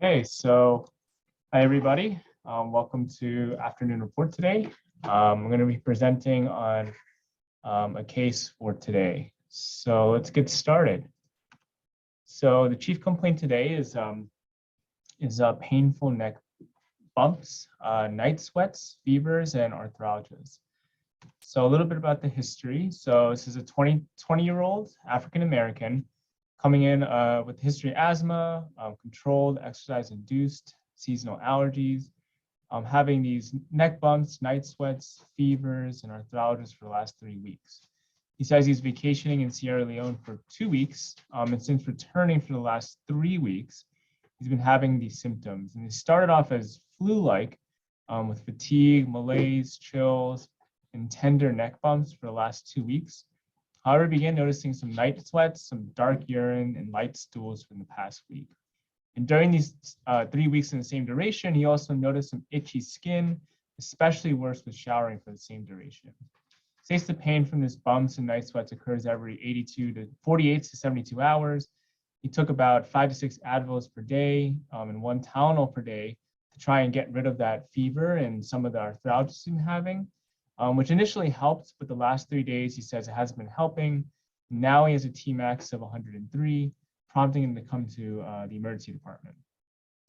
Hey, so hi everybody. Welcome to afternoon report today. I'm going to be presenting on a case for today. So let's get started. So the chief complaint today is painful neck bumps, night sweats, fevers, and arthralgias. So a little bit about the history. So this is a 20-year-old African-American coming in with history of asthma, controlled exercise-induced seasonal allergies, having these neck bumps, night sweats, fevers, and arthralgias for the last 3 weeks. He says he's vacationing in Sierra Leone for 2 weeks, and since returning for the last 3 weeks, he's been having these symptoms. And they started off as flu-like with fatigue, malaise, chills, and tender neck bumps for the last 2 weeks. However, he began noticing some night sweats, some dark urine, and light stools from the past week. And during these 3 weeks in the same duration, he also noticed some itchy skin, especially worse with showering for the same duration. States the pain from this bumps and night sweats occurs every 48 to 72 hours. He took about 5 to 6 Advils per day and 1 Tylenol per day to try and get rid of that fever and some of the arthralgias he's been having. Which initially helped, but the last 3 days, he says it hasn't been helping. Now he has a Tmax of 103, prompting him to come to the emergency department.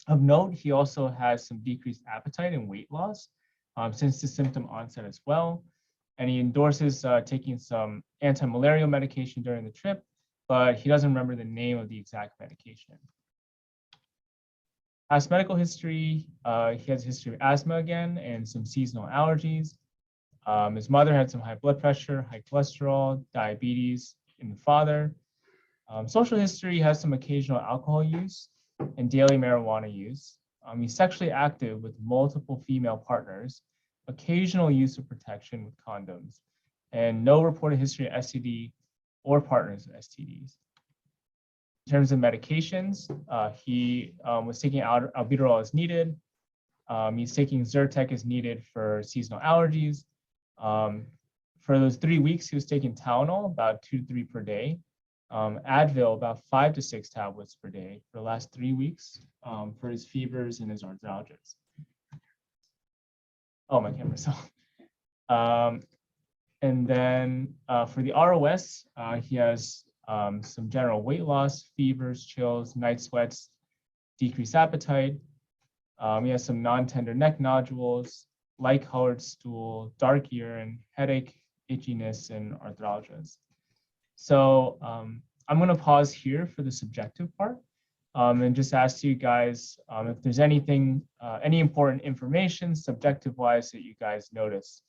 Of note, he also has some decreased appetite and weight loss since the symptom onset as well. And he endorses taking some anti-malarial medication during the trip, but he doesn't remember the name of the exact medication. Past medical history, he has a history of asthma again and some seasonal allergies. His mother had some high blood pressure, high cholesterol, diabetes in the father. Social history has some occasional alcohol use and daily marijuana use. He's sexually active with multiple female partners, occasional use of protection with condoms, and no reported history of STD or partners with STDs. In terms of medications, he was taking albuterol as needed. He's taking Zyrtec as needed for seasonal allergies. For those 3 weeks, he was taking Tylenol about 2 to 3 per day, Advil about 5 to 6 tablets per day for the last 3 weeks for his fevers and his arthralgias. Oh, my camera's off. And then for the ROS, he has some general weight loss, fevers, chills, night sweats, decreased appetite. He has some non-tender neck nodules, light-colored stool, dark urine, headache, itchiness, and arthralgias. So I'm going to pause here for the subjective part and just ask you guys if there's anything, any important information subjective-wise that you guys notice.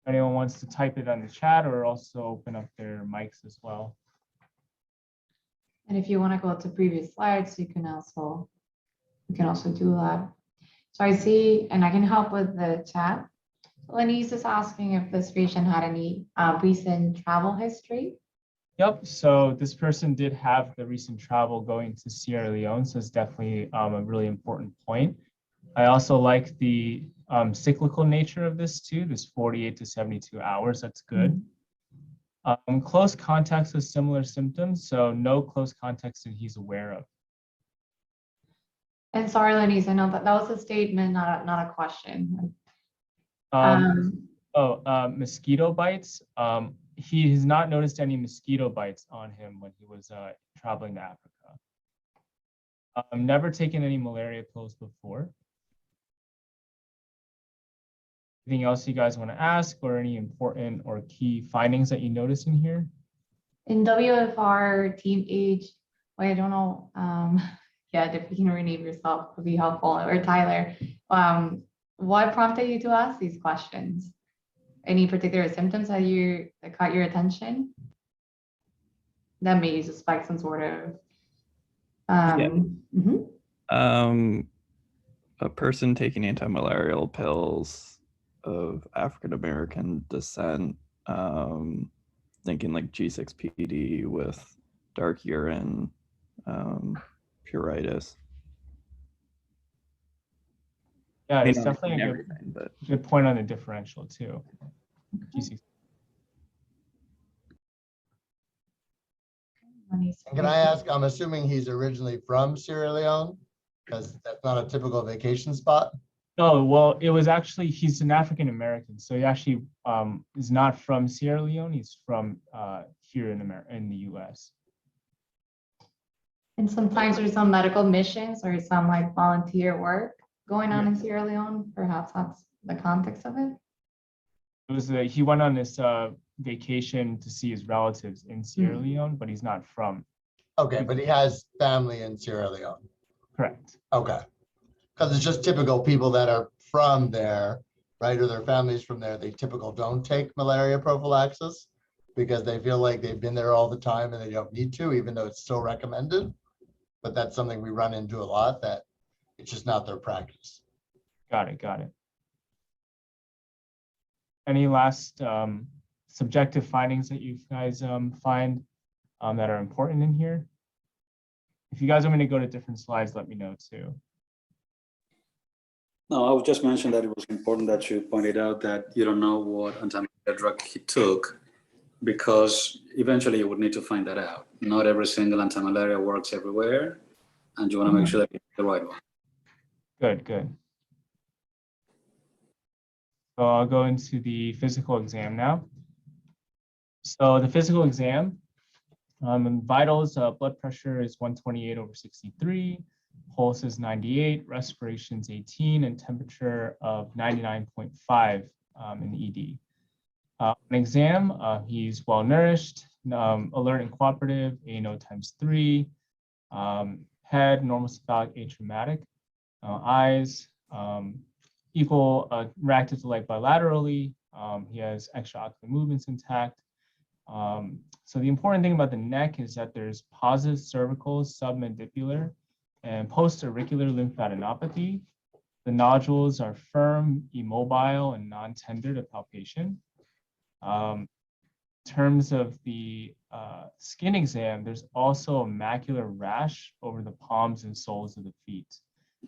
If anyone wants to type it on the chat or also open up their mics as well. And if you want to go to previous slides, you can also do that. So I see, and I can help with the chat. Lenise is asking if this patient had any recent travel history. Yep, so this person did have the recent travel going to Sierra Leone, so it's definitely a really important point. I also like the cyclical nature of this too, this 48 to 72 hours, that's good. Mm-hmm. Close contacts with similar symptoms, so no close contacts that he's aware of. And sorry, Lenise, I know that was a statement, not a question. Mosquito bites. He has not noticed any mosquito bites on him when he was traveling to Africa. Never taken any malaria pills before. Anything else you guys want to ask or any important or key findings that you notice in here? In WFR team age, I don't know. Yeah, if you can rename yourself would be helpful, or Tyler. What prompted you to ask these questions? Any particular symptoms that caught your attention that made you suspect some sort of a person taking anti-malarial pills of African-American descent, thinking like G6PD with dark urine, pruritus. Yeah, it's definitely a good point on the differential too. G6. And Can I ask, I'm assuming he's originally from Sierra Leone, because that's not a typical vacation spot. Oh, well, it was actually, he's an African American. So he actually is not from Sierra Leone. He's from here in the US. And sometimes there's some medical missions or some like volunteer work going on in Sierra Leone. Perhaps that's the context of it. It was he went on this vacation to see his relatives in Sierra Leone, but he's not from. Okay, but he has family in Sierra Leone. Correct. Okay. Because it's just typical people that are from there, right? Or their families from there, they typical don't take malaria prophylaxis because they feel like they've been there all the time and they don't need to, even though it's still recommended. But that's something we run into a lot, that it's just not their practice. Got it. Got it. Any last subjective findings that you guys find that are important in here? If you guys want me to go to different slides, let me know too. No, I would just mention that it was important that you pointed out that you don't know what anti-malaria drug he took, because eventually you would need to find that out. Not every single anti-malaria works everywhere, and you want to make sure that you pick the right one. Good, good. So I'll go into the physical exam now. So the physical exam, vitals, blood pressure is 128/63. Pulse is 98, respiration's 18, and temperature of 99.5 in the ED. On exam, he's well nourished, alert and cooperative, ANO ×3, head, normal cephalic, atraumatic, eyes, equal reactive to light bilaterally. He has extraocular movements intact. So the important thing about the neck is that there's positive cervical, submandibular, and post-auricular lymphadenopathy. The nodules are firm, immobile, and non-tender to palpation. In terms of the skin exam, there's also a macular rash over the palms and soles of the feet.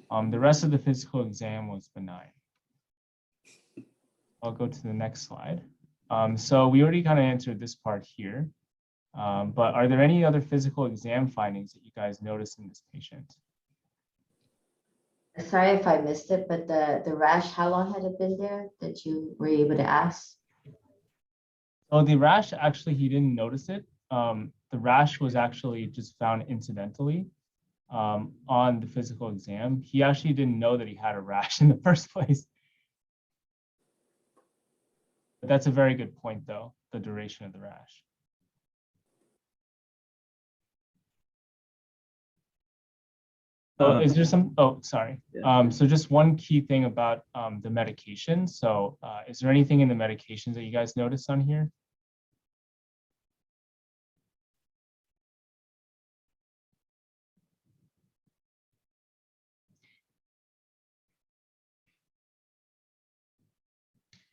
The rest of the physical exam was benign. I'll go to the next slide. So we already kind of answered this part here, but are there any other physical exam findings that you guys noticed in this patient? Sorry if I missed it, but the rash, how long had it been there that you were able to ask? So the rash, actually, he didn't notice it. The rash was actually just found incidentally on the physical exam. He actually didn't know that he had a rash in the first place. But that's a very good point, though, the duration of the rash. So is there some, oh, sorry. So just one key thing about the medication. So is there anything in the medications that you guys noticed on here?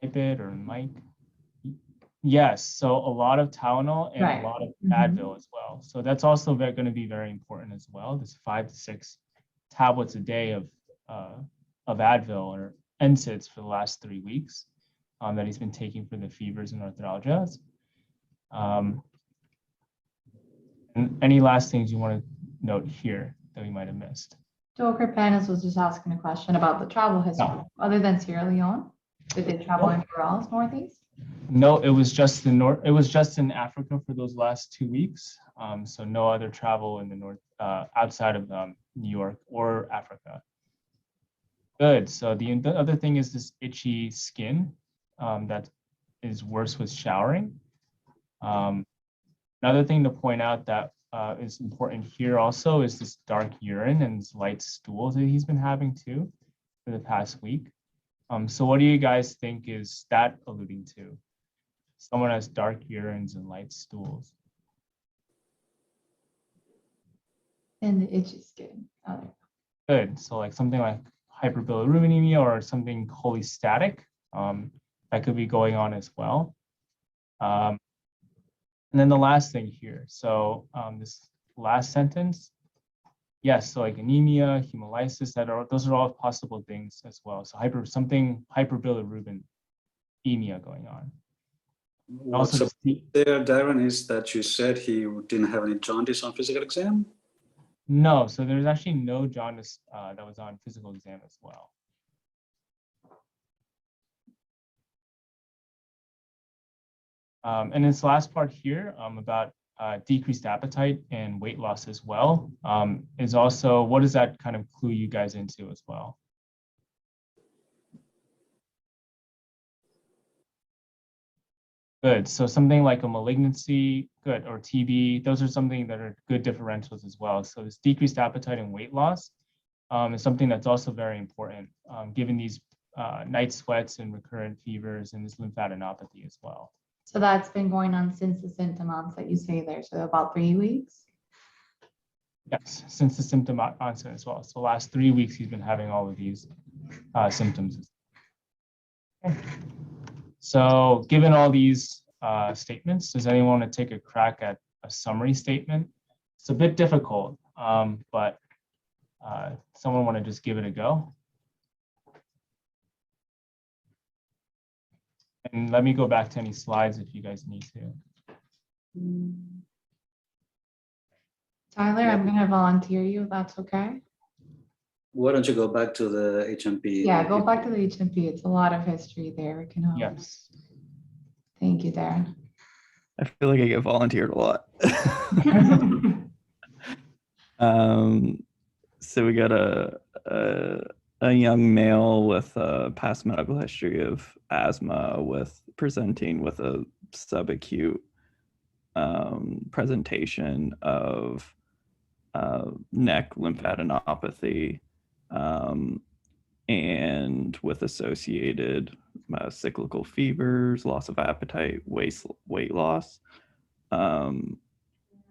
Type it or Mike? Yes, so a lot of Tylenol and Right. a lot of Advil as well. So that's also going to be very important as well. There's 5 to 6 tablets a day of Advil or NSAIDs for the last 3 weeks that he's been taking for the fevers and arthralgias. And any last things you want to note here that we might have missed? Joe Kerpanis was just asking a question about the travel history. No. Other than Sierra Leone, did they travel anywhere else northeast? No, it was just the north. It was just in Africa for those last 2 weeks. So no other travel in the north outside of New York or Africa. Good. So the other thing is this itchy skin that is worse with showering. Another thing to point out that is important here also is this dark urine and this light stools that he's been having too for the past week. So what do you guys think is that alluding to? Someone has dark urines and light stools. And the itchy skin. Good. So like something like hyperbilirubinemia or something cholestatic that could be going on as well. And then the last thing here. So this last sentence, yes. So like anemia, hemolysis, those are all possible things as well. So hyperbilirubinemia going on. What's Also, up there, Darren, is that you said he didn't have any jaundice on physical exam? no, so there's actually no jaundice that was on physical exam as well. And this last part here about decreased appetite and weight loss as well is also, what does that kind of clue you guys into as well? Good. So something like a malignancy, good, or TB, those are something that are good differentials as well. So this decreased appetite and weight loss is something that's also very important, given these night sweats and recurrent fevers and this lymphadenopathy as well. So that's been going on since the symptom onset, you say there, so about 3 weeks? Yes, since the symptom onset as well. So last 3 weeks, he's been having all of these symptoms. Okay. So given all these statements, does anyone want to take a crack at a summary statement? It's a bit difficult, but someone want to just give it a go? And let me go back to any slides if you guys need to. Tyler, I'm gonna volunteer you, if that's okay? Why don't you go back to the HMP? Yeah, go back to the HMP. It's a lot of history there. We can help. Yes. Thank you, Darren. I feel like I get volunteered a lot. So we got a young male with a past medical history of asthma presenting with a subacute presentation of neck lymphadenopathy and with associated cyclical fevers, loss of appetite, weight loss.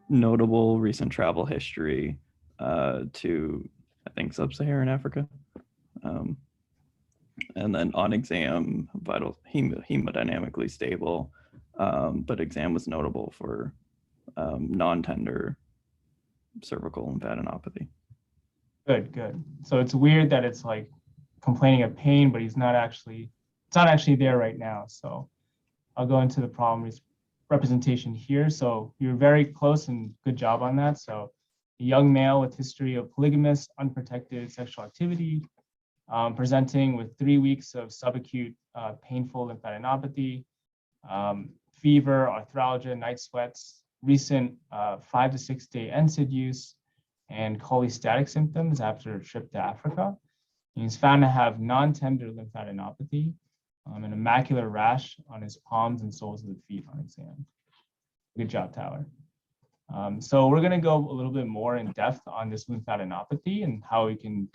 Notable recent travel history to, I think, sub-Saharan Africa. And then on exam, vital hemodynamically stable, but exam was notable for non-tender cervical lymphadenopathy. Good, good. So it's weird that it's like complaining of pain, but it's not actually there right now. So I'll go into the problem representation here. So you're very close and good job on that. So a young male with history of polygamous, unprotected sexual activity, presenting with 3 weeks of subacute painful lymphadenopathy, fever, arthralgia, night sweats, recent 5 to 6 day NSAID use, and cholestatic symptoms after a trip to Africa. And he's found to have non-tender lymphadenopathy and a macular rash on his palms and soles of the feet on exam. Good job, Tyler. So we're going to go a little bit more in depth on this lymphadenopathy and how we can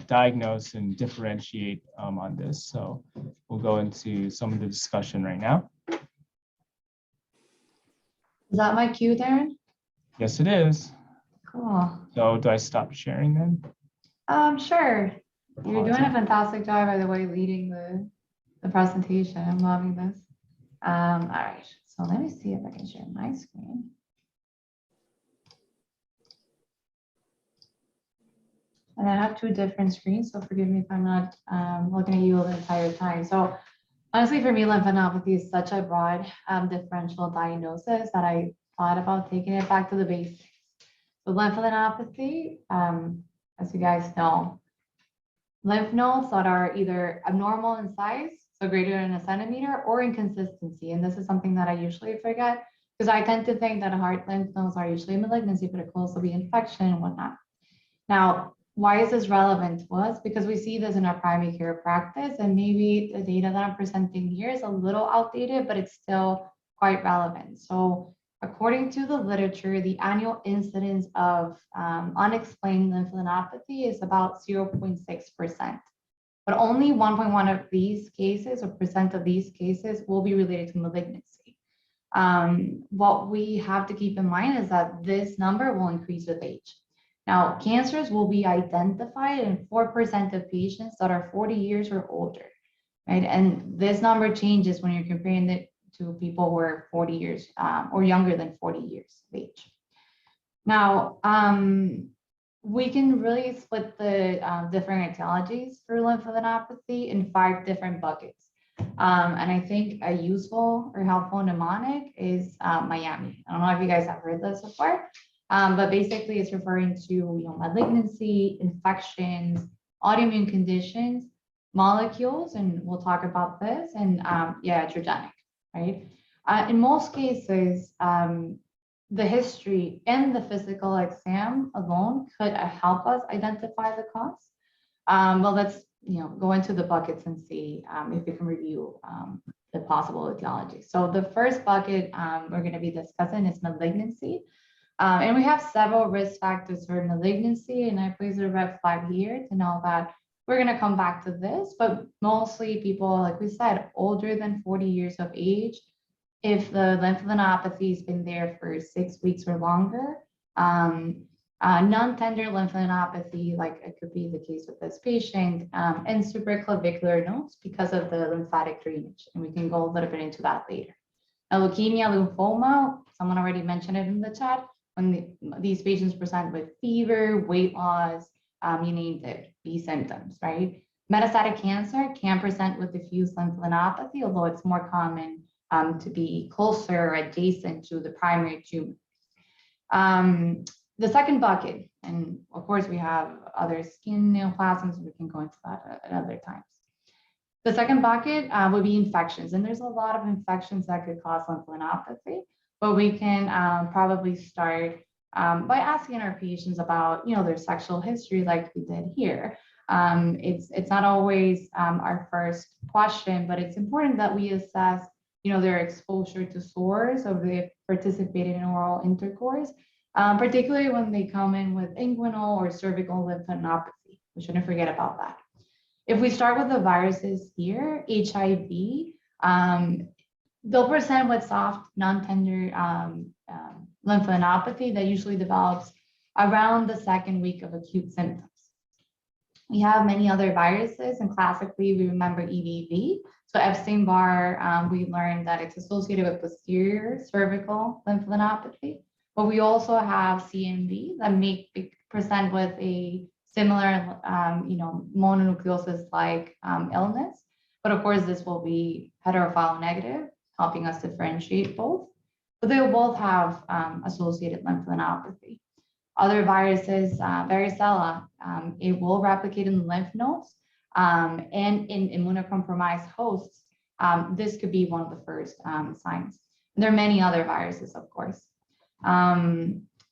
diagnose and differentiate on this. So we'll go into some of the discussion right now. Is that my cue, Darren? Yes, it is. Cool. So do I stop sharing then? Sure. You're doing a Awesome. fantastic job, by the way, leading the presentation. I'm loving this. All right. So let me see if I can share my screen. And I have 2 different screens, so forgive me if I'm not looking at you the entire time. So honestly, for me, lymphadenopathy is such a broad differential diagnosis that I thought about taking it back to the basics. So lymphadenopathy, as you guys know, lymph nodes that are either abnormal in size, so greater than a centimeter, or inconsistency. And this is something that I usually forget because I tend to think that heart lymph nodes are usually malignancy, but it could also be infection and whatnot. Now, why is this relevant to us? Because we see this in our primary care practice, and maybe the data that I'm presenting here is a little outdated, but it's still quite relevant. So according to the literature, the annual incidence of unexplained lymphadenopathy is about 0.6%, but only 1.1 of these cases or percent of these cases will be related to malignancy. What we have to keep in mind is that this number will increase with age. Now, cancers will be identified in 4% of patients that are 40 years or older, right? And this number changes when you're comparing it to people who are 40 years or younger than 40 years of age. Now, we can really split the different etiologies for lymphadenopathy in 5 different buckets. And I think a useful or helpful mnemonic is Miami. I don't know if you guys have heard this before, but basically it's referring to malignancy, infections, autoimmune conditions, molecules, and we'll talk about this, and iatrogenic, right? In most cases, the history and the physical exam alone could help us identify the cause. Well, let's go into the buckets and see if we can review the possible etiology. So the first bucket we're going to be discussing is malignancy. And we have several risk factors for malignancy, and I place a red flag here to know that we're going to come back to this, but mostly people, like we said, older than 40 years of age. If the lymphadenopathy has been there for 6 weeks or longer, non-tender lymphadenopathy, like it could be the case with this patient, and supraclavicular nodes because of the lymphatic drainage. And we can go a little bit into that later. Now, leukemia, lymphoma, someone already mentioned it in the chat, when these patients present with fever, weight loss, you need the B symptoms, right? Metastatic cancer can present with diffuse lymphadenopathy, although it's more common to be closer or adjacent to the primary tumor. The second bucket, and of course we have other skin neoplasms, we can go into that at other times. The second bucket would be infections, and there's a lot of infections that could cause lymphadenopathy, but we can probably start by asking our patients about their sexual history, like we did here. It's not always our first question, but it's important that we assess their exposure to sores or they've participated in oral intercourse, particularly when they come in with inguinal or cervical lymphadenopathy. We shouldn't forget about that. If we start with the viruses here, HIV, they'll present with soft, non-tender lymphadenopathy that usually develops around the second week of acute symptoms. We have many other viruses, and classically we remember EBV. So Epstein-Barr, we learned that it's associated with posterior cervical lymphadenopathy, but we also have CMV that may present with a similar, mononucleosis-like illness. But of course, this will be heterophile negative, helping us differentiate both. But they will both have associated lymphadenopathy. Other viruses, varicella, it will replicate in the lymph nodes, and in immunocompromised hosts, this could be one of the first signs. And there are many other viruses, of course.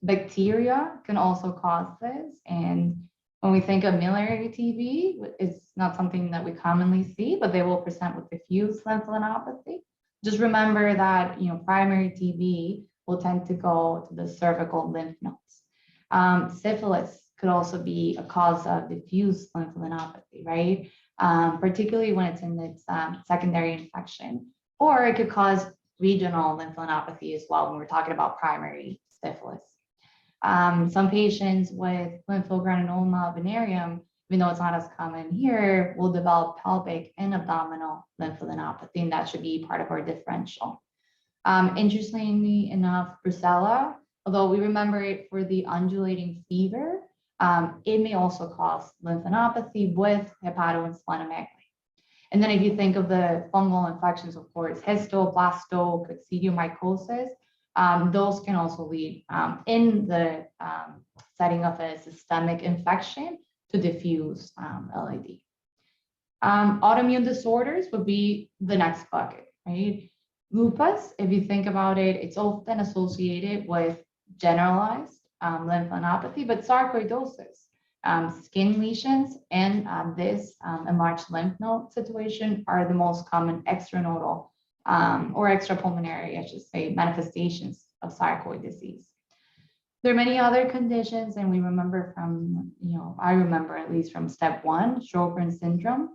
Bacteria can also cause this, and when we think of miliary TB, it's not something that we commonly see, but they will present with diffuse lymphadenopathy. Just remember that primary TB will tend to go to the cervical lymph nodes. Syphilis could also be a cause of diffuse lymphadenopathy, right? Particularly when it's in its secondary infection, or it could cause regional lymphadenopathy as well when we're talking about primary syphilis. Some patients with lymphogranuloma venereum, even though it's not as common here, will develop pelvic and abdominal lymphadenopathy, and that should be part of our differential. Interestingly enough, brucella, although we remember it for the undulating fever, it may also cause lymphadenopathy with hepatosplenomegaly. And then if you think of the fungal infections, of course, histoblasto, coccidiomycosis, those can also lead in the setting of a systemic infection to diffuse LAD. Autoimmune disorders would be the next bucket, right? Lupus, if you think about it, it's often associated with generalized lymphadenopathy, but sarcoidosis, skin lesions, and this enlarged lymph node situation are the most common extranodal or extrapulmonary, I should say, manifestations of sarcoid disease. There are many other conditions, and we remember from, I remember at least from step 1, Sjogren's syndrome.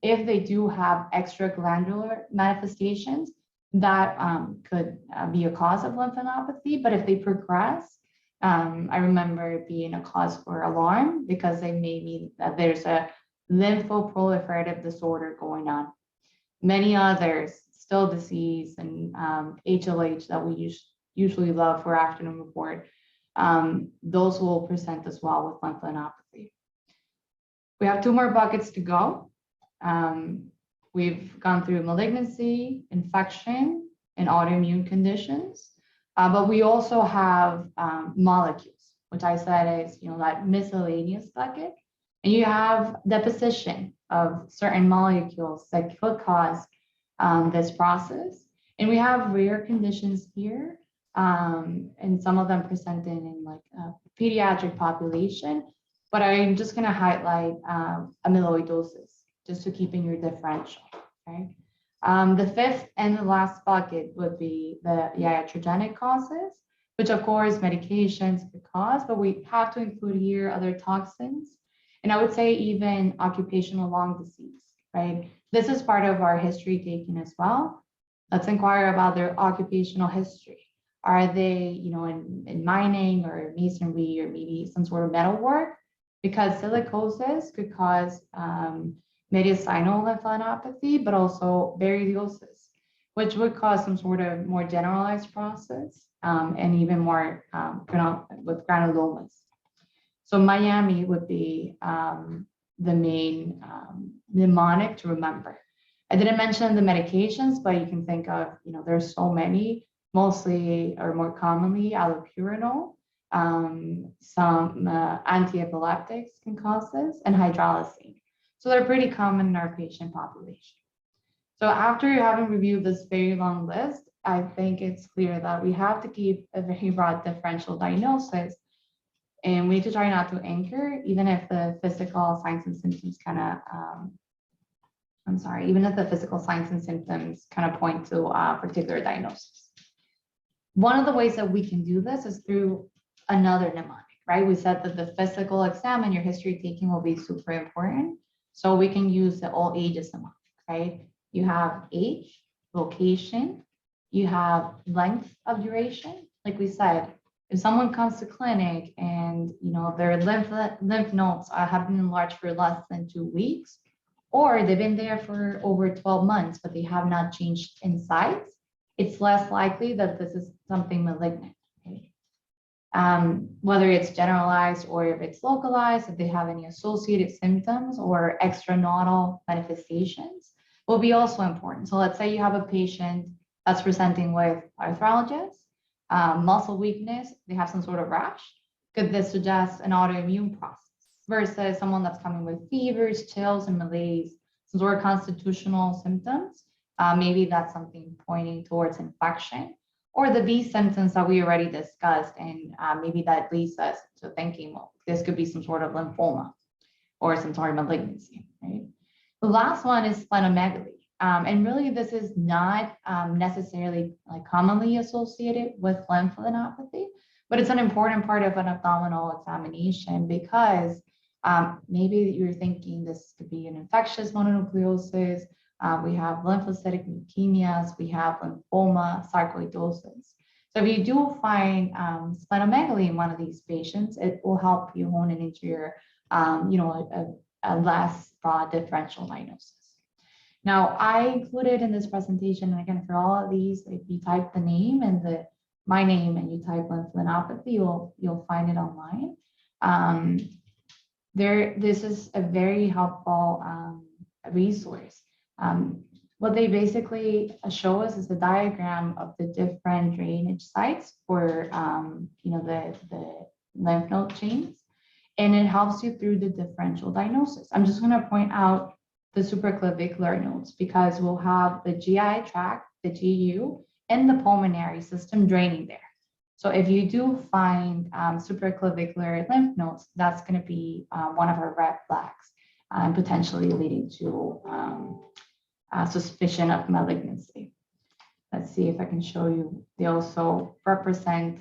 If they do have extraglandular manifestations, that could be a cause of lymphadenopathy, but if they progress, I remember it being a cause for alarm because they may mean that there's a lymphoproliferative disorder going on. Many others, still disease and HLH that we usually love for afternoon report, those will present as well with lymphadenopathy. We have 2 more buckets to go. we've gone through malignancy, infection, and autoimmune conditions. But we also have molecules, which I said is, that miscellaneous bucket. And you have deposition of certain molecules that could cause this process. And we have rare conditions here, and some of them presented in like a pediatric population. But I'm just going to highlight amyloidosis, just to keep in your differential. Okay. The fifth and the last bucket would be the iatrogenic causes, which of course medications could cause, but we have to include here other toxins. And I would say even occupational lung disease, right? This is part of our history taking as well. Let's inquire about their occupational history. Are they, in mining or masonry or maybe some sort of metal work? Because silicosis could cause mediastinal lymphadenopathy, but also babesiosis, which would cause some sort of more generalized process and even more with granulomas. So Miami would be the main mnemonic to remember. I didn't mention the medications, but you can think of, there's so many, mostly or more commonly allopurinol, some anti-epileptics can cause this, and hydralazine. So they're pretty common in our patient population. So after having reviewed this very long list, I think it's clear that we have to keep a very broad differential diagnosis, and we need to try not to anchor, even if the physical signs and symptoms even if the physical signs and symptoms kind of point to a particular diagnosis. One of the ways that we can do this is through another mnemonic, right? We said that the physical exam and your history taking will be super important. So we can use the all ages mnemonic, right? You have age, location, you have length of duration. Like we said, if someone comes to clinic and their lymph nodes have been enlarged for less than 2 weeks, or they've been there for over 12 months, but they have not changed in size, it's less likely that this is something malignant. Okay? Whether it's generalized or if it's localized, if they have any associated symptoms or extranodal manifestations will be also important. So let's say you have a patient that's presenting with arthralgias, muscle weakness, they have some sort of rash. Could this suggest an autoimmune process versus someone that's coming with fevers, chills, and malaise, some sort of constitutional symptoms? Maybe that's something pointing towards infection, or the B symptoms that we already discussed, and maybe that leads us to thinking, well, this could be some sort of lymphoma or some sort of malignancy, right? The last one is splenomegaly. And really, this is not necessarily like commonly associated with lymphadenopathy, but it's an important part of an abdominal examination because maybe you're thinking this could be an infectious mononucleosis. We have lymphocytic leukemias, we have lymphoma, sarcoidosis. So if you do find splenomegaly in one of these patients, it will help you hone it into your, a less broad differential diagnosis. Now, I included in this presentation, and again, for all of these, if you type the name and my name and you type lymphadenopathy, you'll find it online. This is a very helpful resource. What they basically show us is a diagram of the different drainage sites for the lymph node chains, and it helps you through the differential diagnosis. I'm just going to point out the supraclavicular nodes because we'll have the GI tract, the GU, and the pulmonary system draining there. So if you do find supraclavicular lymph nodes, that's going to be one of our red flags, potentially leading to suspicion of malignancy. Let's see if I can show you. They also represent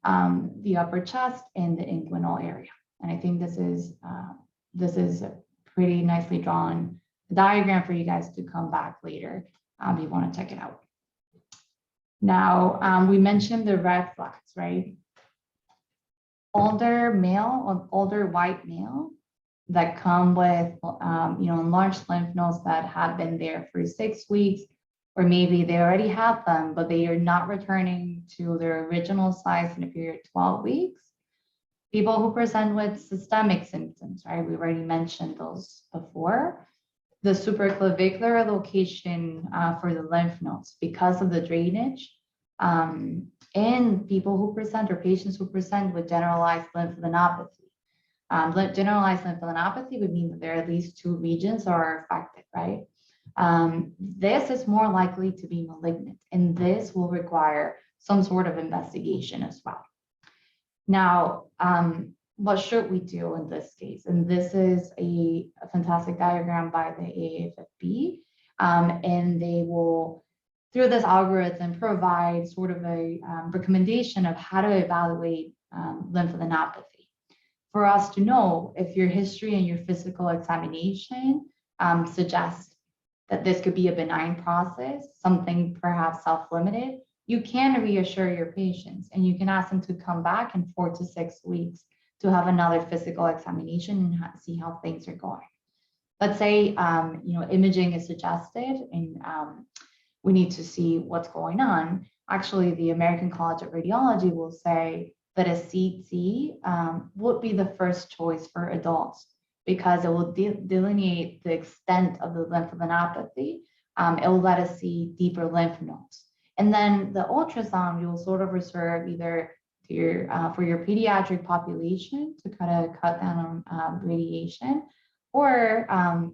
the upper chest and the inguinal area. And I think this is a pretty nicely drawn diagram for you guys to come back later if you want to check it out. Now, we mentioned the red flags, right? Older male or older white male that come with, enlarged lymph nodes that have been there for 6 weeks, or maybe they already have them, but they are not returning to their original size in a period of 12 weeks. People who present with systemic symptoms, right? We already mentioned those before. the supraclavicular location for the lymph nodes because of the drainage. And people who present or patients who present with generalized lymphadenopathy. Generalized lymphadenopathy would mean that there are at least two regions are affected, right? This is more likely to be malignant, and this will require some sort of investigation as well. Now, what should we do in this case? And this is a fantastic diagram by the AAFB, and they will, through this algorithm, provide sort of a recommendation of how to evaluate lymphadenopathy. For us to know if your history and your physical examination suggest that this could be a benign process, something perhaps self-limited, you can reassure your patients and you can ask them to come back in 4 to 6 weeks to have another physical examination and see how things are going. Let's say, imaging is suggested and we need to see what's going on. Actually, the American College of Radiology will say that a CT would be the first choice for adults because it will delineate the extent of the lymphadenopathy. It will let us see deeper lymph nodes. And then the ultrasound, you will sort of reserve either to your, for your pediatric population to kind of cut down on radiation, or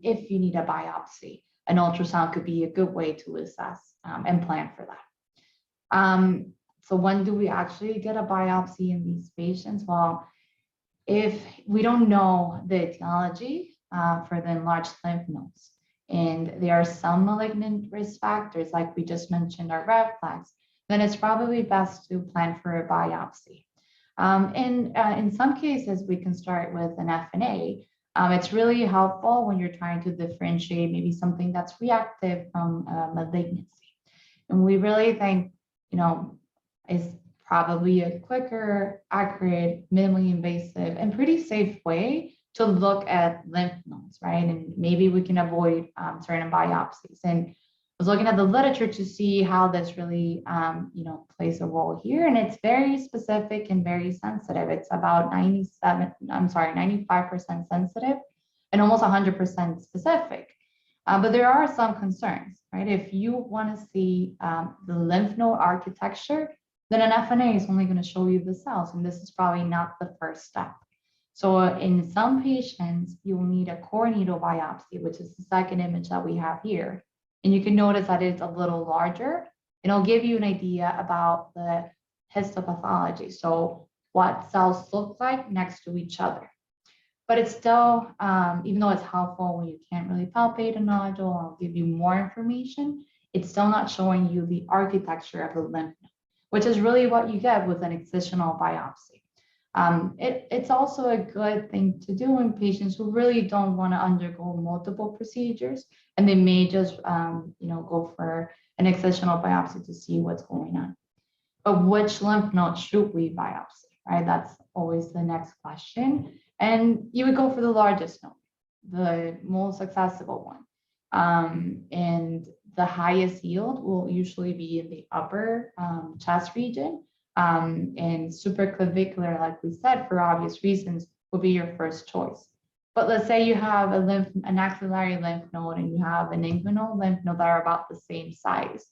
if you need a biopsy, an ultrasound could be a good way to assess and plan for that. So when do we actually get a biopsy in these patients? Well, if we don't know the etiology for the enlarged lymph nodes, and there are some malignant risk factors, like we just mentioned, are red flags, then it's probably best to plan for a biopsy. In some cases, we can start with an FNA. It's really helpful when you're trying to differentiate maybe something that's reactive from malignancy. And we really think, is probably a quicker, accurate, minimally invasive, and pretty safe way to look at lymph nodes, right? And maybe we can avoid certain biopsies. And I was looking at the literature to see how this really, plays a role here. And it's very specific and very sensitive. It's about 95% sensitive and almost 100% specific. But there are some concerns, right? If you want to see the lymph node architecture, then an FNA is only going to show you the cells, and this is probably not the first step. So in some patients, you will need a core needle biopsy, which is the second image that we have here. And you can notice that it's a little larger, and it'll give you an idea about the histopathology. So what cells look like next to each other. But it's still, even though it's helpful when you can't really palpate a nodule or give you more information, it's still not showing you the architecture of the lymph node, which is really what you get with an excisional biopsy. It's also a good thing to do in patients who really don't want to undergo multiple procedures, and they may just go for an excisional biopsy to see what's going on. But which lymph node should we biopsy, right? That's always the next question. And you would go for the largest node, the most accessible one. And the highest yield will usually be in the upper chest region. And supraclavicular, like we said, for obvious reasons, will be your first choice. But let's say you have an axillary lymph node and you have an inguinal lymph node that are about the same size.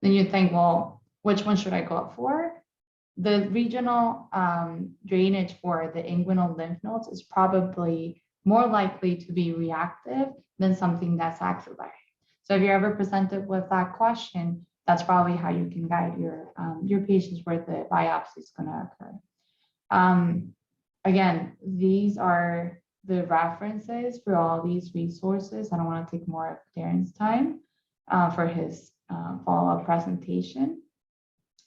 Then you think, well, which one should I go up for? The regional drainage for the inguinal lymph nodes is probably more likely to be reactive than something that's axillary. So if you're ever presented with that question, that's probably how you can guide your patients where the biopsy is going to occur. Again, these are the references for all these resources. I don't want to take more of Darren's time for his follow-up presentation,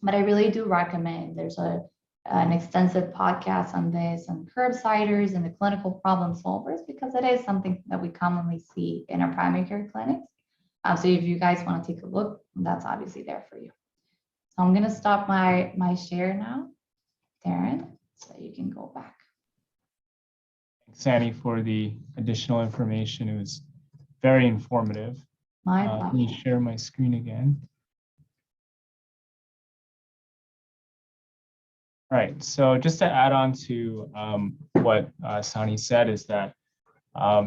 but I really do recommend there's an extensive podcast on this, on curbsiders and the clinical problem solvers, because it is something that we commonly see in our primary care clinics. So if you guys want to take a look, that's obviously there for you. So I'm going to stop my share now, Darren, so you can go back. Thanks, Annie, for the additional information. It was very informative. My Let me pleasure. share my screen again. All right, so just to add on to what Sani said is that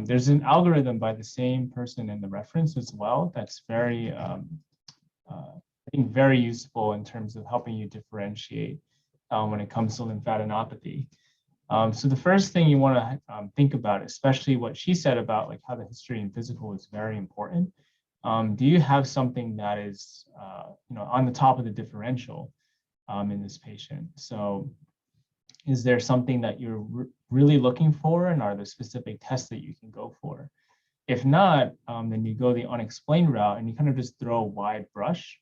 There's an algorithm by the same person in the reference as well that's very, I think, very useful in terms of helping you differentiate when it comes to lymphadenopathy. So the first thing you want to think about, especially what she said about like how the history and physical is very important. Do you have something that is, on the top of the differential in this patient? So is there something that you're really looking for, and are there specific tests that you can go for? If not, then you go the unexplained route and you kind of just throw a wide brush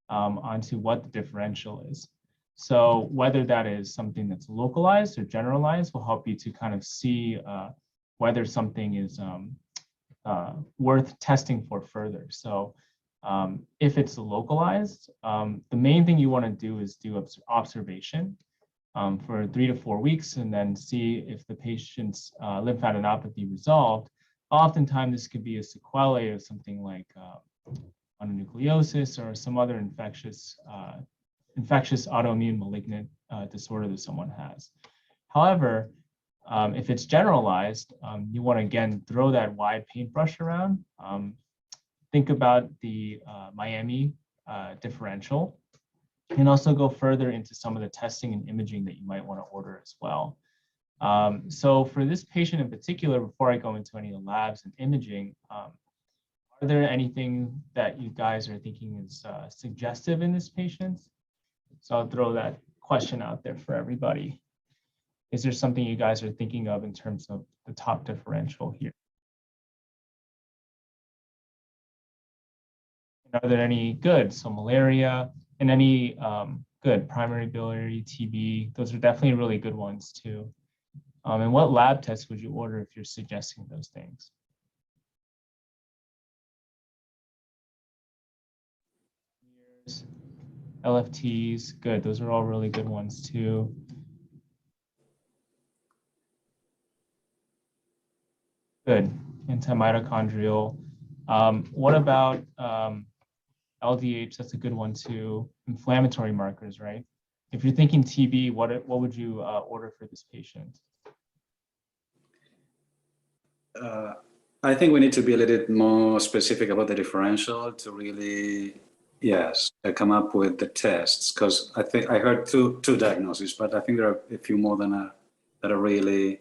onto what the differential is. So whether that is something that's localized or generalized will help you to kind of see whether something is worth testing for further. So if it's localized, the main thing you want to do is do observation for 3 to 4 weeks and then see if the patient's lymphadenopathy resolved. Oftentimes, this could be a sequelae of something like mononucleosis or some other infectious autoimmune malignant disorder that someone has. However, if it's generalized, you want to again throw that wide paintbrush around. Think about the Miami differential, and also go further into some of the testing and imaging that you might want to order as well. So for this patient in particular, before I go into any of the labs and imaging, are there anything that you guys are thinking is suggestive in this patient? So I'll throw that question out there for everybody. Is there something you guys are thinking of in terms of the top differential here? And are there any good? So malaria and any good primary biliary, TB, those are definitely really good ones too. And what lab tests would you order if you're suggesting those things? LFTs, good. Those are all really good ones too. Good. Antimitochondrial. What about LDH? That's a good one too. Inflammatory markers, right? If you're thinking TB, what would you order for this patient? I think we need to be a little bit more specific about the differential to really, yes, come up with the tests, because I think I heard two diagnoses, but I think there are a few more than that are really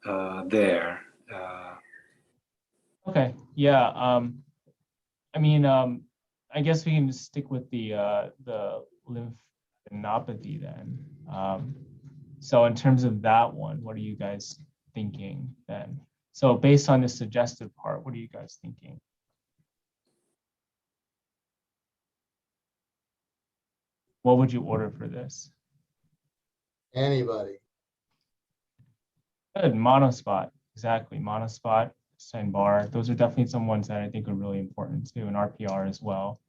there. Okay, yeah. I mean, I guess we can just stick with the lymphadenopathy then. So in terms of that one, what are you guys thinking then? So based on the suggestive part, what are you guys thinking? What would you order for this? Anybody. Good, monospot, exactly, monospot, Stein-Bar. Those are definitely some ones that I think are really important too, and RPR as well.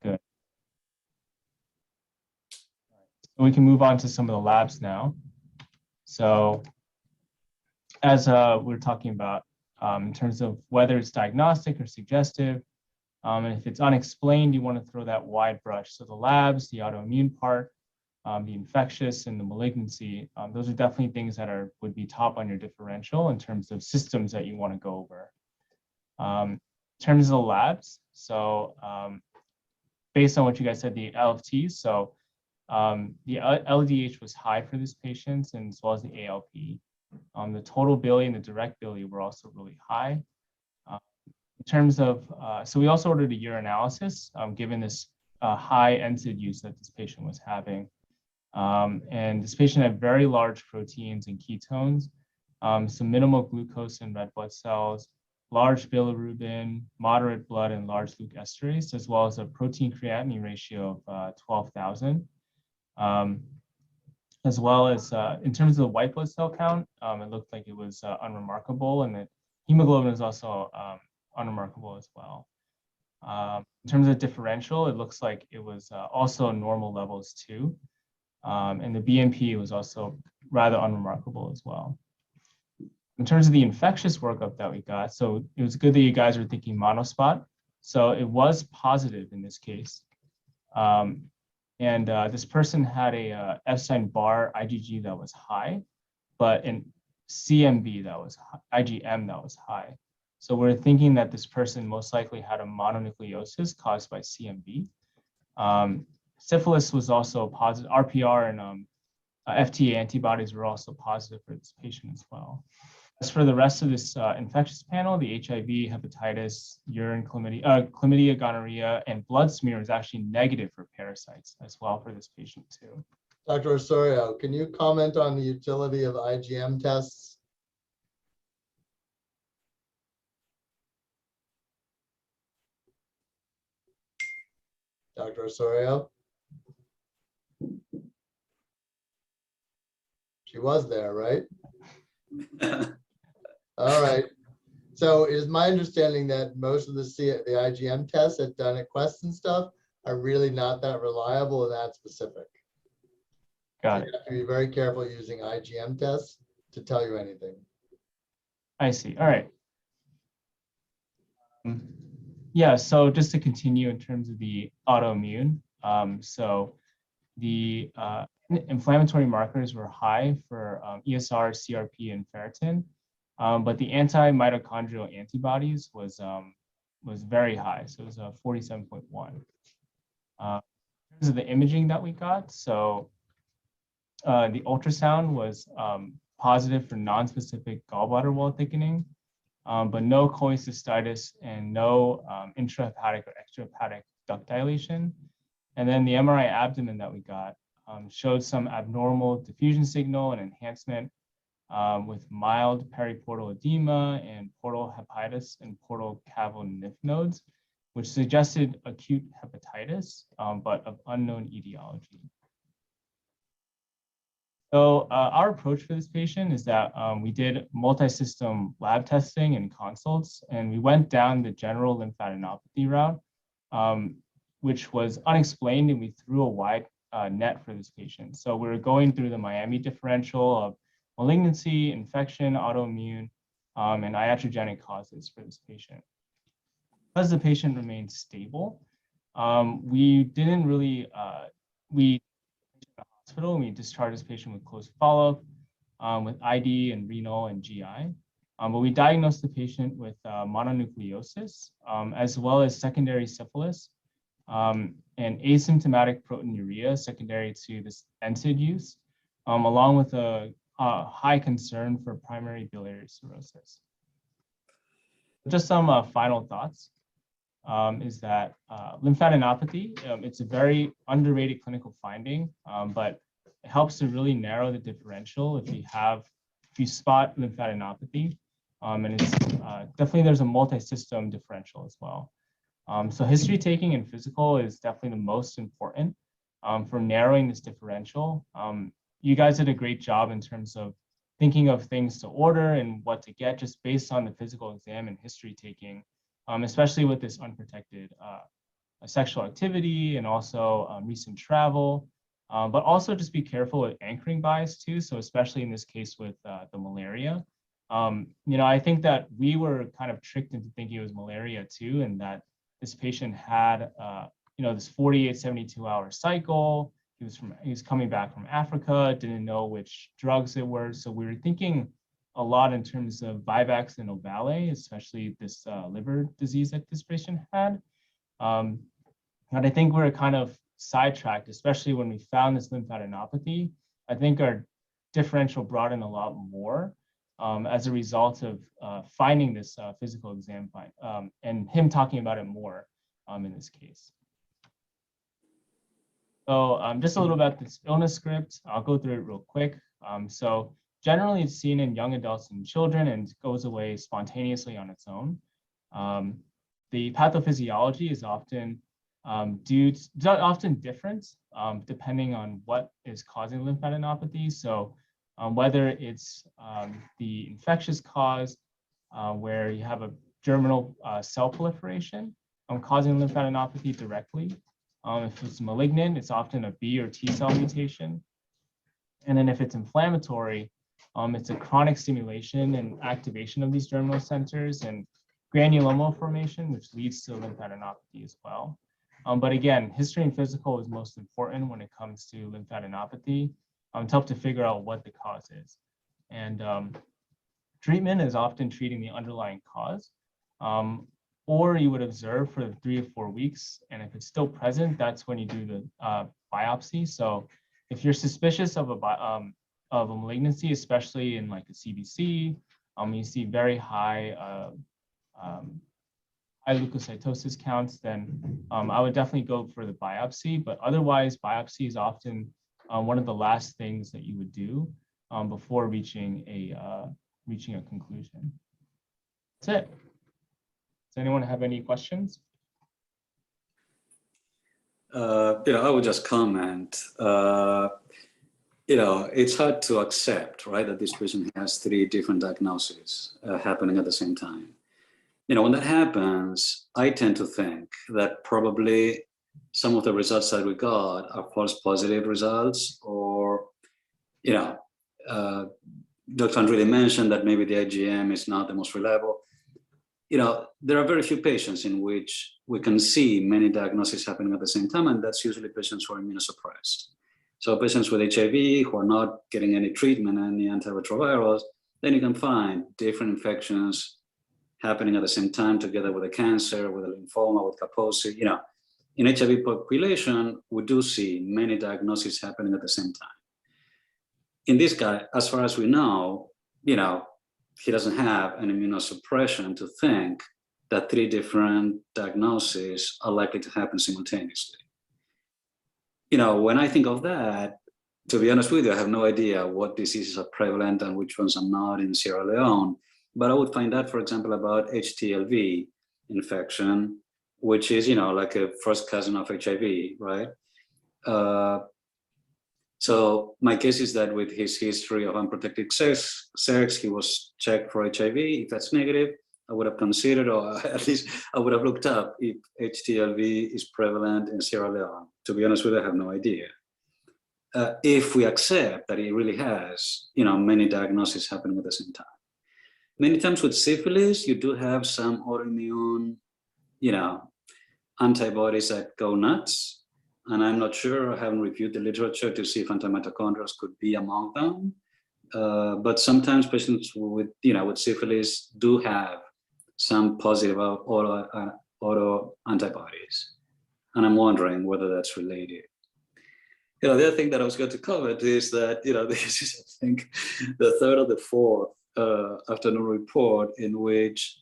Good. So we can move on to some of the labs now. So as we're talking about in terms of whether it's diagnostic or suggestive, and if it's unexplained, you want to throw that wide brush. So the labs, the autoimmune part, the infectious and the malignancy, those are definitely things that would be top on your differential in terms of systems that you want to go over. In terms of the labs, so based on what you guys said, the LFTs, so the LDH was high for this patient, and as well as the ALP. The total bili and the direct bili were also really high. In terms of, so we also ordered a urinalysis, given this high NSAID use that this patient was having. And this patient had very large proteins and ketones, some minimal glucose and red blood cells, large bilirubin, moderate blood and large leukoesterase, as well as a protein creatinine ratio of 12,000. As well as in terms of the white blood cell count, it looked like it was unremarkable, and the hemoglobin is also unremarkable as well. In terms of differential, it looks like it was also normal levels too. And the BNP was also rather unremarkable as well. In terms of the infectious workup that we got, so it was good that you guys are thinking monospot. So it was positive in this case. And this person had a Epstein-Barr IgG that was high, but CMV that was IgM that was high. So we're thinking that this person most likely had a mononucleosis caused by CMV. Syphilis was also positive. RPR and FTA antibodies were also positive for this patient as well. As for the rest of this infectious panel, the HIV, hepatitis, urine chlamydia, gonorrhea, and blood smear is actually negative for parasites as well for this patient too. Dr. Osorio, can you comment on the utility of IgM tests? Dr. Osorio? She was there, right? All right. So it is my understanding that most of the IgM tests that done at Quest and stuff are really not that reliable and that specific. Got So it. you have to be very careful using IgM tests to tell you anything. I see. All right. Yeah, so just to continue in terms of the autoimmune, so the inflammatory markers were high for ESR, CRP, and ferritin, but the anti-mitochondrial antibodies was very high, so it was 47.1. In terms of the imaging that we got, so the ultrasound was positive for non-specific gallbladder wall thickening, but no cholecystitis and no intrahepatic or extrahepatic duct dilation. And then the MRI abdomen that we got showed some abnormal diffusion signal and enhancement with mild periportal edema and portal hepatitis and portal cavern lymph nodes, which suggested acute hepatitis, but of unknown etiology. So our approach for this patient is that we did multi-system lab testing and consults, and we went down the general lymphadenopathy route, which was unexplained, and we threw a wide net for this patient. So we were going through the Miami differential of malignancy, infection, autoimmune, and iatrogenic causes for this patient. Because the patient remained stable, we didn't really, hospital, and we discharged this patient with close follow-up with ID and renal and GI. But we diagnosed the patient with mononucleosis, as well as secondary syphilis and asymptomatic proteinuria secondary to this NSAID use, along with a high concern for primary biliary cirrhosis. Just some final thoughts. Is that lymphadenopathy, it's a very underrated clinical finding, but it helps to really narrow the differential if you spot lymphadenopathy, and it's definitely there's a multi-system differential as well. So history taking and physical is definitely the most important for narrowing this differential. You guys did a great job in terms of thinking of things to order and what to get just based on the physical exam and history taking. Especially with this unprotected sexual activity and also recent travel, but also just be careful with anchoring bias too. So especially in this case with the malaria, I think that we were kind of tricked into thinking it was malaria too, and that this patient had, this 48, 72-hour cycle. He was coming back from Africa, didn't know which drugs it were. So we were thinking a lot in terms of Vivax and Ovale, especially this liver disease that this patient had. And I think we're kind of sidetracked, especially when we found this lymphadenopathy. I think our differential brought in a lot more as a result of finding this physical exam and him talking about it more in this case. So just a little about this illness script. I'll go through it real quick. So generally, it's seen in young adults and children and goes away spontaneously on its own. The pathophysiology is often often different depending on what is causing lymphadenopathy. So whether it's the infectious cause where you have a germinal cell proliferation causing lymphadenopathy directly. If it's malignant, it's often a B or T cell mutation. And then if it's inflammatory, it's a chronic stimulation and activation of these germinal centers and granuloma formation, which leads to lymphadenopathy as well. But again, history and physical is most important when it comes to lymphadenopathy to help to figure out what the cause is. And treatment is often treating the underlying cause, or you would observe for 3 to 4 weeks. And if it's still present, that's when you do the biopsy. So if you're suspicious of a malignancy, especially in like a CBC, you see very high leukocytosis counts, then I would definitely go for the biopsy. But otherwise, biopsy is often one of the last things that you would do before reaching a conclusion. That's it. Does anyone have any questions? I would just comment. It's hard to accept, right, that this patient has 3 different diagnoses happening at the same time. When that happens, I tend to think that probably some of the results that we got are false positive results, or, Dr. Andretti mentioned that maybe the IgM is not the most reliable. There are very few patients in which we can see many diagnoses happening at the same time, and that's usually patients who are immunosuppressed. So patients with HIV who are not getting any treatment, any antiretrovirals, then you can find different infections happening at the same time, together with a cancer, with a lymphoma, with Kaposi. In HIV population, we do see many diagnoses happening at the same time. In this guy, as far as we know, he doesn't have an immunosuppression to think that 3 different diagnoses are likely to happen simultaneously. When I think of that, to be honest with you, I have no idea what diseases are prevalent and which ones are not in Sierra Leone. But I would find out, for example, about HTLV infection, which is, like a first cousin of HIV, right? So my guess is that with his history of unprotected sex, he was checked for HIV. If that's negative, I would have considered, or at least I would have looked up if HTLV is prevalent in Sierra Leone. To be honest with you, I have no idea. If we accept that he really has, many diagnoses happening at the same time. Many times with syphilis, you do have some autoimmune, antibodies that go nuts. And I'm not sure, I haven't reviewed the literature to see if antimitochondrials could be among them. But sometimes patients with, with syphilis do have some positive auto antibodies. And I'm wondering whether that's related. The other thing that I was going to comment is that, this is, I think, the 3rd or the 4th afternoon report in which,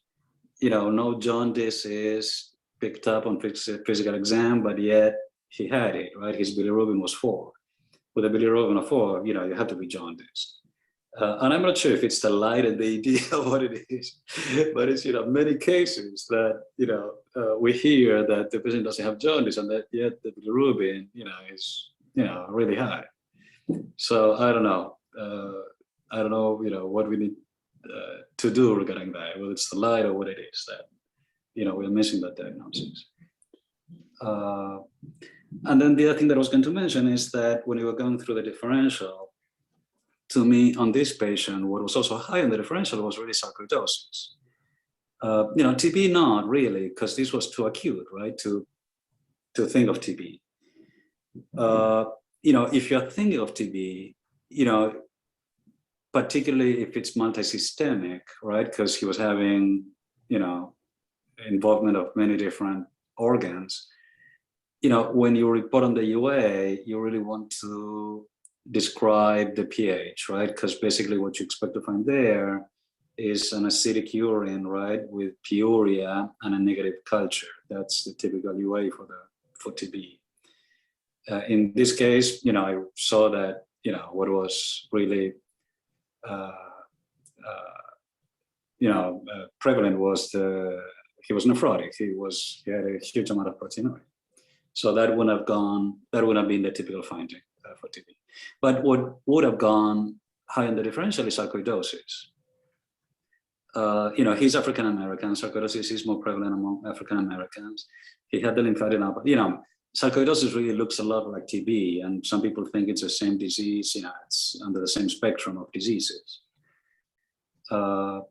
no jaundice is picked up on physical exam, but yet he had it, right? His bilirubin was 4. With a bilirubin of 4, you have to be jaundiced. And I'm not sure if it's the light and the ED or what it is, but it's, many cases that, we hear that the patient doesn't have jaundice and that yet the bilirubin, is, really high. So I don't know. I don't know, what we need to do regarding that, whether it's the light or what it is that, we're missing that diagnosis. And then the other thing that I was going to mention is that when you were going through the differential, to me, on this patient, what was also high in the differential was really sarcoidosis. TB, not really, because this was too acute, right, to think of TB. If you're thinking of TB, particularly if it's multisystemic, right, because he was having, involvement of many different organs, when you report on the UA, you really want to describe the pH, right? Because basically what you expect to find there is an acidic urine, right, with pyuria and a negative culture. That's the typical UA for TB. In this case, I saw that, what was really, prevalent was he was nephrotic. He had a huge amount of proteinuria. So that would have been the typical finding for TB. But what would have gone high in the differential is sarcoidosis. He's African American. Sarcoidosis is more prevalent among African Americans. He had the lymphadenopathy. Sarcoidosis really looks a lot like TB, and some people think it's the same disease. It's under the same spectrum of diseases. And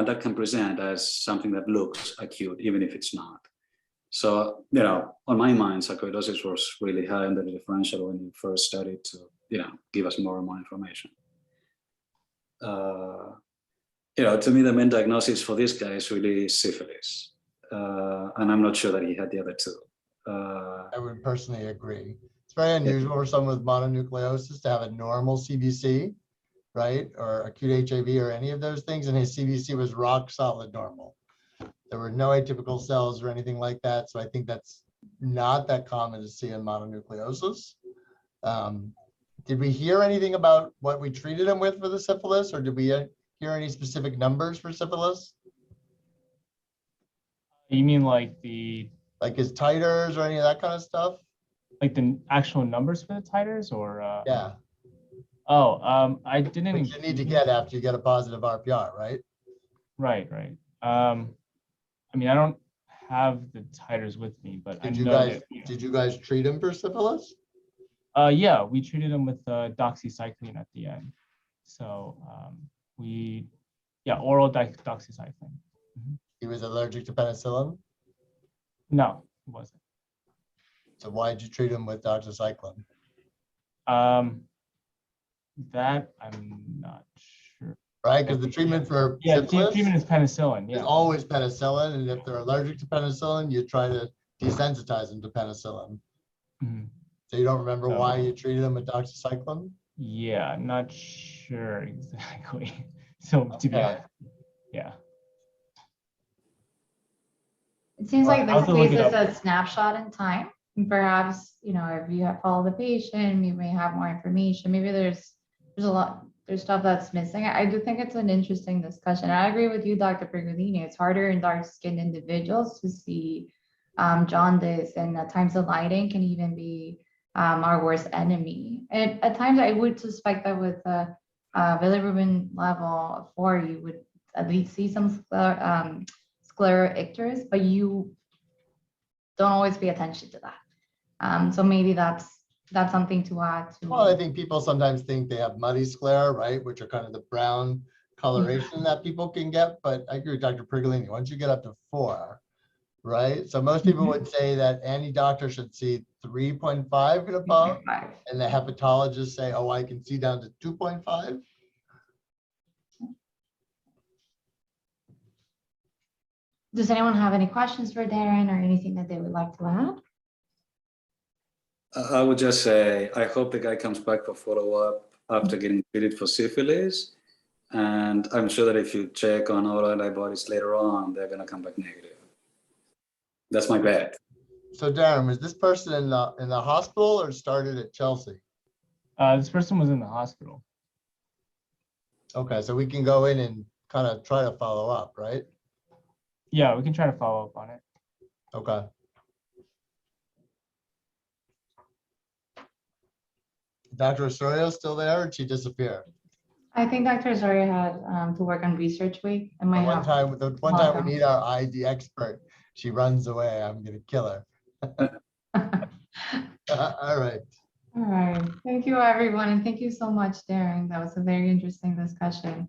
that can present as something that looks acute, even if it's not. So, on my mind, sarcoidosis was really high under the differential when you first started to, give us more and more information. To me, the main diagnosis for this guy is really syphilis. And I'm not sure that he had the other two. I would personally agree. It's very unusual for someone with mononucleosis to have a normal CBC, right? Or acute HAV or any of those things. And his CBC was rock solid normal. There were no atypical cells or anything like that. So I think that's not that common to see in mononucleosis. Did we hear anything about what we treated him with for the syphilis, or did we hear any specific numbers for syphilis? You mean like Like his titers or any of that kind of stuff? like the actual numbers for the titers, or Yeah, I didn't. which you need to get after you get a positive RPR, right? Right. I mean, I don't have the titers with me, but Did I you know guys that, did you guys treat him for syphilis? yeah, we treated him with doxycycline at the end. So oral doxycycline. He was allergic to penicillin. No, it wasn't. So why did you treat him with doxycycline? That I'm not sure. Right, because the treatment for Yeah, syphilis treatment is penicillin. is Yeah. always penicillin, and if they're allergic to penicillin, you try to desensitize them to penicillin. Mhm. So you don't remember why So- you treated them with doxycycline? Yeah, I'm not sure exactly. So to be Okay. honest, yeah. It seems Well, like I'll this have to look case it is up. a snapshot in time. And perhaps, if you have followed the patient, you may have more information. Maybe there's there's stuff that's missing. I do think it's an interesting discussion. I agree with you, Dr. Pergolini. It's harder in dark-skinned individuals to see jaundice, and at times the lighting can even be our worst enemy. And at times I would suspect that with a bilirubin level of 4, you would at least see some scleroicters, but you don't always pay attention to that. So maybe that's something to add to. Well, I think people sometimes think they have muddy sclera, right, which are kind of the brown coloration that people can get. But I agree with Dr. Pergolini. Once you get up to 4, right? So most people would say that any doctor should see 3.5 and above, 3.5. and the hepatologists say, oh, I can see down to 2.5. Does anyone have any questions for Darren or anything that they would like to add? I would just say, I hope the guy comes back for follow-up after getting treated for syphilis. And I'm sure that if you check on all antibodies later on, they're going to come back negative. That's my bet. So Darren, was this person in the hospital or started at Chelsea? This person was in the hospital. Okay, so we can go in and kind of try to follow up, right? Yeah, we can try to follow up on it. Okay. Dr. Osorio still there, or did she disappear? I think Dr. Osorio had to work on research week. And The might one have. time we need our ID expert, she runs away. I'm gonna kill her. All right. All right. Thank you, everyone. And thank you so much, Darren. That was a very interesting discussion.